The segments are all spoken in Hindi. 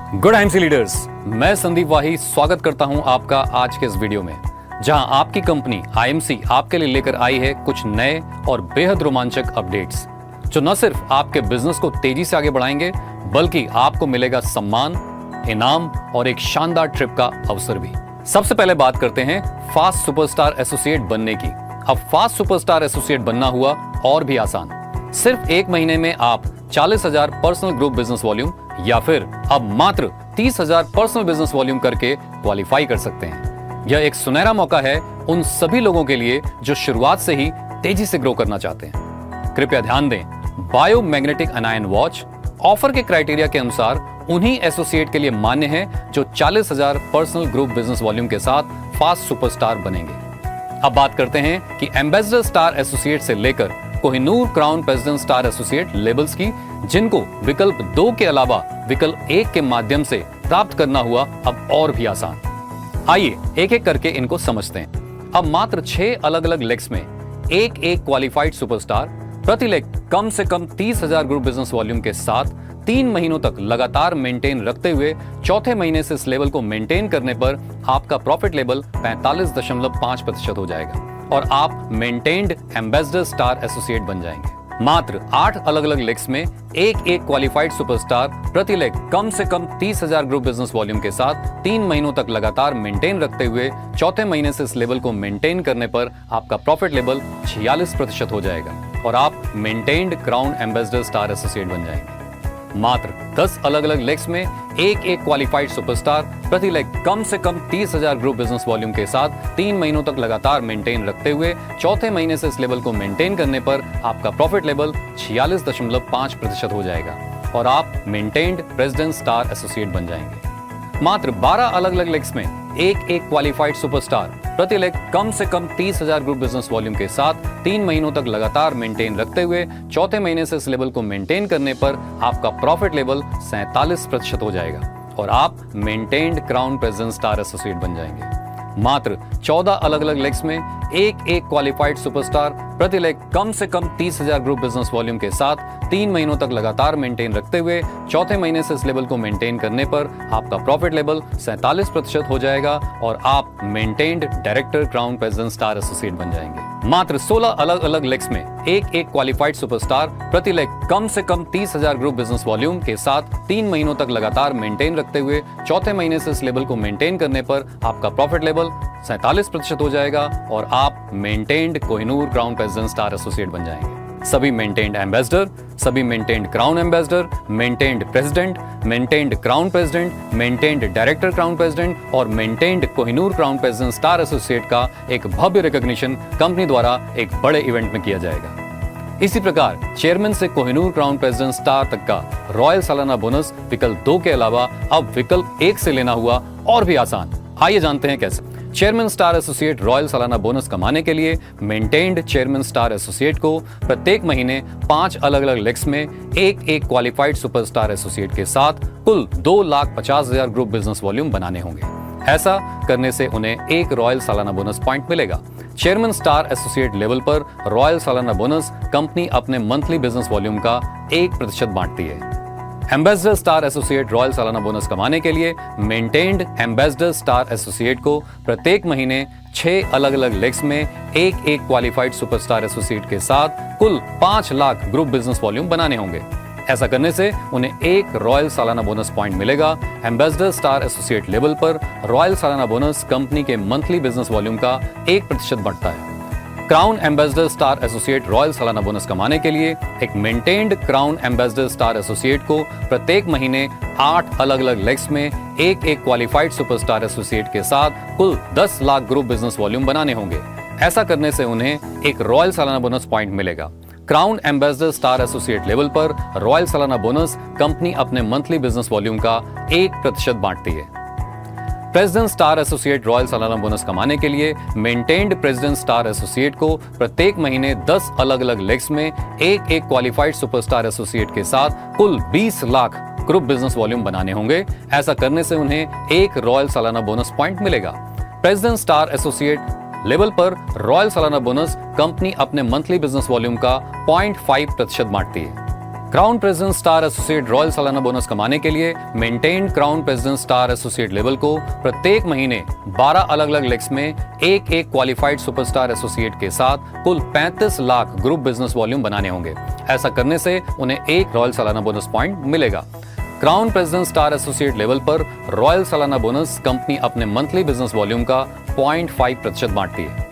गुड आईएमसी लीडर्स, मैं संदीप वाही स्वागत करता हूं आपका आज के इस वीडियो में, जहां आपकी कंपनी आईएमसी आपके लिए लेकर आई है कुछ नए और बेहद रोमांचक अपडेट्स, जो न सिर्फ आपके बिजनेस को तेजी से आगे बढ़ाएंगे, बल्कि आपको मिलेगा सम्मान, इनाम और एक शानदार ट्रिप का अवसर भी। सबसे पहले बात करते हैं फास्ट सुपरस्टार एसोसिएट बनने की। अब फास्ट सुपरस्टार एसोसिएट बनना हुआ और भी आसान। सिर्फ एक महीने में आप 40,000 पर्सनल ग्रुप बिजनेस वॉल्यूम या फिर अब मात्र 30,000 पर्सनल बिजनेस वॉल्यूम करके क्वालिफाई कर सकते हैं। यह एक सुनहरा मौका है उन सभी लोगों के लिए जो शुरुआत से ही तेजी से ग्रो करना चाहते हैं। कृपया ध्यान दें, बायोमैग्नेटिक अनायन वॉच ऑफर के क्राइटेरिया के अनुसार उन्हीं एसोसिएट के लिए मान्य है जो 40,000 पर्सनल ग्रुप बिजनेस वॉल्यूम के साथ फास्ट सुपरस्टार बनेंगे। अब बात करते हैं कि एम्बेसडर स्टार एसोसिएट से लेकर Kohinoor crown president star associate labels की, जिनको विकल्प 2 के अलावा विकल्प 1 के माध्यम से प्राप्त करना हुआ अब और भी आसान। आइए एक एक करके इनको समझते हैं। अब मात्र 6 अलग अलग लेग्स में एक एक क्वालिफाइड सुपरस्टार प्रति लेग कम से कम 30,000 ग्रुप बिजनेस वॉल्यूम के साथ 3 महीनों तक लगातार मेंटेन रखते हुए चौथे महीने से इस लेवल को मेंटेन करने पर आपका प्रॉफिट लेवल 45.5% हो जाएगा और आप मेंटेन्ड एम्बेसडर स्टार एसोसिएट बन जाएंगे। मात्र 8 अलग अलग लेग्स में एक एक क्वालिफाइड सुपरस्टार प्रति लेग कम से कम 30,000 ग्रुप बिजनेस वॉल्यूम के साथ 3 महीनों तक लगातार मेंटेन रखते हुए चौथे महीने से इस लेवल को मेंटेन करने पर आपका प्रॉफिट लेवल 46% हो जाएगा और आप maintained crown ambassador star associate बन जाएंगे। मात्र 10 अलग अलग लेग्स में एक एक क्वालिफाइड सुपरस्टार प्रति लेग कम से कम 30,000 ग्रुप बिजनेस वॉल्यूम के साथ 3 महीनों तक लगातार मेंटेन रखते हुए चौथे महीने से इस लेवल को मेंटेन करने पर आपका प्रॉफिट लेवल 46.5% हो जाएगा और आप मेंटेन्ड प्रेसिडेंट स्टार एसोसिएट बन जाएंगे। मात्र 12 अलग अलग लेग्स में एक एक क्वालिफाइड सुपरस्टार प्रति लेग कम से कम 30,000 ग्रुप बिजनेस वॉल्यूम के साथ 3 महीनों तक लगातार मेंटेन रखते हुए चौथे महीने से इस लेवल को मेंटेन करने पर आपका प्रॉफिट लेवल 47% हो जाएगा और आप maintained crown president star associate बन जाएंगे। मात्र 14 अलग अलग लेग्स में एक एक क्वालिफाइड सुपरस्टार प्रति लेग कम से कम 30,000 ग्रुप बिजनेस वॉल्यूम के साथ 3 महीनों तक लगातार मेंटेन रखते हुए चौथे महीने से इस लेवल को मेंटेन करने पर आपका प्रॉफिट लेवल 47% हो जाएगा और आप maintained director crown president star associate बन जाएंगे। मात्र 16 अलग अलग लेग्स में एक एक क्वालिफाइड सुपरस्टार प्रति लेग कम से कम 30,000 ग्रुप बिजनेस वॉल्यूम के साथ 3 महीनों तक लगातार मेंटेन रखते हुए चौथे महीने से इस लेवल को मेंटेन करने पर आपका प्रॉफिट लेवल 47% हो जाएगा और आप maintained Kohinoor crown president star associate बन जाएंगे। सभी मेंटेन्ड एम्बेसडर, सभी maintained crown ambassador, maintained president, maintained crown president, maintained director crown president और maintained Kohinoor crown president star associate का एक भव्य रिकॉग्निशन कंपनी द्वारा एक बड़े इवेंट में किया जाएगा। इसी प्रकार चेयरमैन से कोहिनूर क्राउन प्रेसिडेंट स्टार तक का रॉयल सालाना बोनस विकल्प 2 के अलावा अब विकल्प 1 से लेना हुआ और भी आसान। आइए जानते हैं कैसे। चेयरमैन स्टार एसोसिएट रॉयल सालाना बोनस कमाने के लिए मेंटेन्ड चेयरमैन स्टार एसोसिएट को प्रत्येक महीने 5 अलग अलग लेग्स में एक एक क्वालिफाइड सुपरस्टार एसोसिएट के साथ कुल 2,50,000 ग्रुप बिजनेस वॉल्यूम बनाने होंगे। ऐसा करने से उन्हें एक रॉयल सालाना बोनस पॉइंट मिलेगा। चेयरमैन स्टार एसोसिएट लेवल पर रॉयल सालाना बोनस कंपनी अपने मंथली बिजनेस वॉल्यूम का 1% बांटती है। एम्बेसडर स्टार एसोसिएट रॉयल सालाना बोनस कमाने के लिए मेंटेन्ड एम्बेसडर स्टार एसोसिएट को प्रत्येक महीने 6 अलग अलग लेग्स में एक एक क्वालिफाइड सुपरस्टार एसोसिएट के साथ कुल 5 लाख ग्रुप बिजनेस वॉल्यूम बनाने होंगे। ऐसा करने से उन्हें एक रॉयल सालाना बोनस पॉइंट मिलेगा। एम्बेसडर स्टार एसोसिएट लेवल पर रॉयल सालाना बोनस कंपनी के मंथली बिजनेस वॉल्यूम का 1% बढ़ता है। Crown ambassador star associate royal सालाना बोनस कमाने के लिए एक maintained crown ambassador star associate को प्रत्येक महीने 8 अलग अलग लेग्स में एक एक क्वालिफाइड सुपरस्टार एसोसिएट के साथ कुल 10 लाख ग्रुप बिजनेस वॉल्यूम बनाने होंगे। ऐसा करने से उन्हें एक रॉयल सालाना बोनस पॉइंट मिलेगा। Crown ambassador star associate level पर रॉयल सालाना बोनस कंपनी अपने मंथली बिजनेस वॉल्यूम का 1% बांटती है। प्रेसिडेंट स्टार एसोसिएट रॉयल सालाना बोनस कमाने के लिए मेंटेन्ड प्रेसिडेंट स्टार एसोसिएट को प्रत्येक महीने 10 अलग अलग लेग्स में एक एक क्वालिफाइड सुपरस्टार एसोसिएट के साथ कुल 20 लाख ग्रुप बिजनेस वॉल्यूम बनाने होंगे। ऐसा करने से उन्हें एक रॉयल सालाना बोनस पॉइंट मिलेगा। प्रेसिडेंट स्टार एसोसिएट लेवल पर रॉयल सालाना बोनस कंपनी अपने मंथली बिजनेस वॉल्यूम का 0.5% बांटती है। Crown president star associate royal सालाना बोनस कमाने के लिए maintained crown president star associate level को प्रत्येक महीने 12 अलग अलग लेग्स में एक एक क्वालिफाइड सुपरस्टार एसोसिएट के साथ कुल 35 लाख ग्रुप बिजनेस वॉल्यूम बनाने होंगे। ऐसा करने से उन्हें एक रॉयल सालाना बोनस पॉइंट मिलेगा। Crown president star associate level पर रॉयल सालाना बोनस कंपनी अपने मंथली बिजनेस वॉल्यूम का 0.5% बांटती है।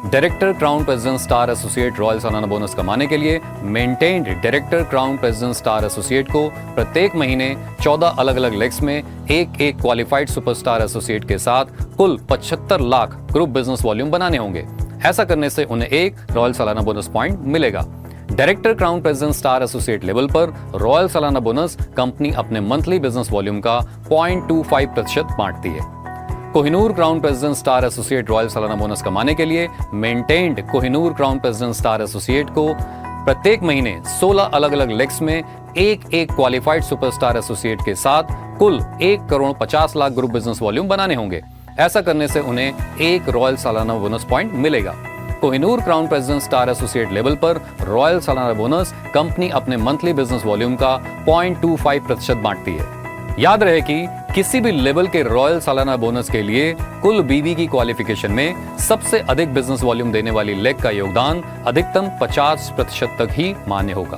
Director crown president star associate royal सालाना बोनस कमाने के लिए maintained director crown president star associate को प्रत्येक महीने 14 अलग अलग लेग्स में एक एक क्वालिफाइड सुपरस्टार एसोसिएट के साथ कुल 75 लाख ग्रुप बिजनेस वॉल्यूम बनाने होंगे। ऐसा करने से उन्हें एक रॉयल सालाना बोनस पॉइंट मिलेगा। Director crown president star associate level पर रॉयल सालाना बोनस कंपनी अपने मंथली बिजनेस वॉल्यूम का 0.25% बांटती है। Kohinoor crown president star associate royal सालाना बोनस कमाने के लिए maintained Kohinoor crown president star associate को प्रत्येक महीने 16 अलग अलग लेग्स में एक एक क्वालिफाइड सुपरस्टार एसोसिएट के साथ कुल 1,50,00,000 ग्रुप बिजनेस वॉल्यूम बनाने होंगे। ऐसा करने से उन्हें एक रॉयल सालाना बोनस पॉइंट मिलेगा। Kohinoor crown president star associate level पर रॉयल सालाना बोनस कंपनी अपने मंथली बिजनेस वॉल्यूम का 0.25% बांटती है। याद रहे कि किसी भी लेवल के रॉयल सालाना बोनस के लिए कुल बीबी की क्वालिफिकेशन में सबसे अधिक बिजनेस वॉल्यूम देने वाली लेग का योगदान अधिकतम 50% तक ही मान्य होगा।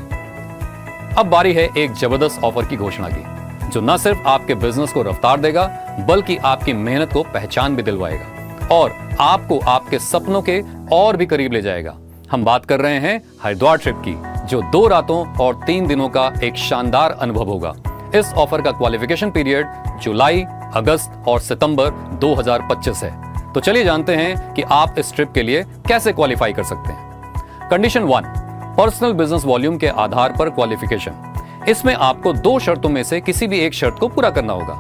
अब बारी है एक जबरदस्त ऑफर की घोषणा की, जो न सिर्फ आपके बिजनेस को रफ्तार देगा बल्कि आपकी मेहनत को पहचान भी दिलवाएगा और आपको आपके सपनों के और भी करीब ले जाएगा। हम बात कर रहे हैं हरिद्वार ट्रिप की, जो 2 रातों और 3 दिनों का एक शानदार अनुभव होगा। इस ऑफर का क्वालिफिकेशन पीरियड जुलाई, अगस्त और सितंबर 2025 है। तो चलिए जानते हैं कि आप इस ट्रिप के लिए कैसे क्वालिफाई कर सकते हैं। कंडीशन 1, पर्सनल बिजनेस वॉल्यूम के आधार पर क्वालिफिकेशन। इसमें आपको 2 शर्तों में से किसी भी एक शर्त को पूरा करना होगा।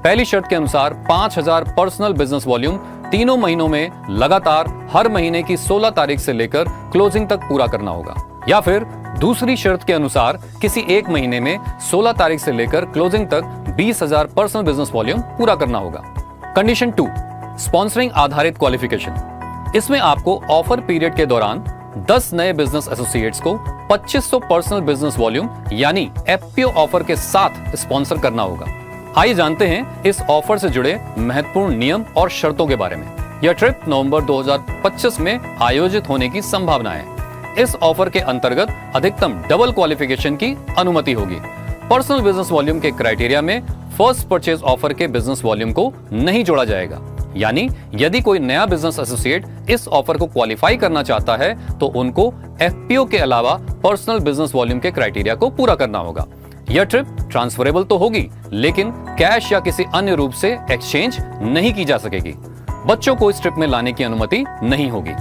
पहली शर्त के अनुसार 5,000 पर्सनल बिजनेस वॉल्यूम तीनों महीनों में लगातार हर महीने की 16 तारीख से लेकर क्लोजिंग तक पूरा करना होगा, या फिर दूसरी शर्त के अनुसार किसी एक महीने में 16 तारीख से लेकर क्लोजिंग तक 20,000 पर्सनल बिजनेस वॉल्यूम पूरा करना होगा। कंडीशन 2, स्पॉन्सरिंग आधारित क्वालिफिकेशन। इसमें आपको ऑफर पीरियड के दौरान 10 नए बिजनेस एसोसिएट्स को 2500 पर्सनल बिजनेस वॉल्यूम यानी एफपीओ ऑफर के साथ स्पॉन्सर करना होगा। आइए जानते हैं इस ऑफर से जुड़े महत्वपूर्ण नियम और शर्तों के बारे में। यह ट्रिप नवंबर 2025 में आयोजित होने की संभावना है। इस ऑफर के अंतर्गत अधिकतम डबल क्वालिफिकेशन की अनुमति होगी। पर्सनल बिजनेस वॉल्यूम के क्राइटेरिया में फर्स्ट परचेज ऑफर के बिजनेस वॉल्यूम को नहीं जोड़ा जाएगा, यानी यदि कोई नया बिजनेस एसोसिएट इस ऑफर को क्वालिफाई करना चाहता है तो उनको एफपीओ के अलावा पर्सनल बिजनेस वॉल्यूम के क्राइटेरिया को पूरा करना होगा। यह ट्रिप ट्रांसफरेबल तो होगी, लेकिन कैश या किसी अन्य रूप से एक्सचेंज नहीं की जा सकेगी। बच्चों को इस ट्रिप में लाने की अनुमति नहीं होगी।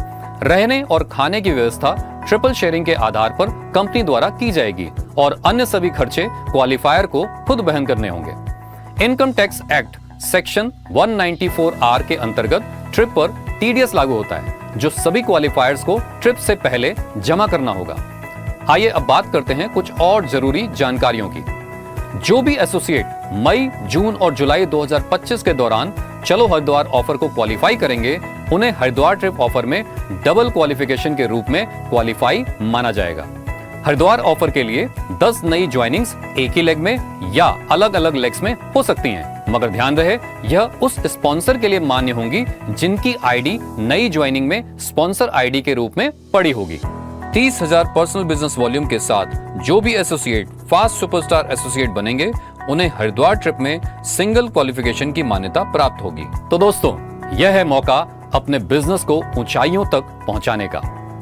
रहने और खाने की व्यवस्था ट्रिपल शेयरिंग के आधार पर कंपनी द्वारा की जाएगी और अन्य सभी खर्चे क्वालिफायर को खुद वहन करने होंगे। Income tax act section 194R के अंतर्गत ट्रिप पर टीडीएस लागू होता है, जो सभी क्वालिफायर्स को ट्रिप से पहले जमा करना होगा। आइए अब बात करते हैं कुछ और जरूरी जानकारियों की। जो भी एसोसिएट मई, जून और जुलाई 2025 के दौरान चलो हरिद्वार ऑफर को क्वालिफाई करेंगे, उन्हें हरिद्वार ट्रिप ऑफर में डबल क्वालिफिकेशन के रूप में क्वालिफाई माना जाएगा। हरिद्वार ऑफर के लिए 10 नई ज्वाइनिंग्स एक ही लेग में या अलग अलग लेग्स में हो सकती हैं, मगर ध्यान रहे यह उस स्पॉन्सर के लिए मान्य होंगी जिनकी आईडी नई ज्वाइनिंग में स्पॉन्सर आईडी के रूप में पड़ी होगी। 30,000 पर्सनल बिजनेस वॉल्यूम के साथ जो भी एसोसिएट फास्ट सुपरस्टार एसोसिएट बनेंगे, उन्हें हरिद्वार ट्रिप में सिंगल क्वालिफिकेशन की मान्यता प्राप्त होगी। तो दोस्तों, यह है मौका अपने बिजनेस को ऊंचाइयों तक पहुंचाने का।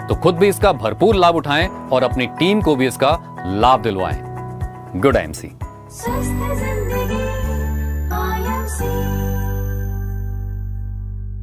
तो खुद भी इसका भरपूर लाभ उठाएं और अपनी टीम को भी इसका लाभ दिलवाएं। Good IMC।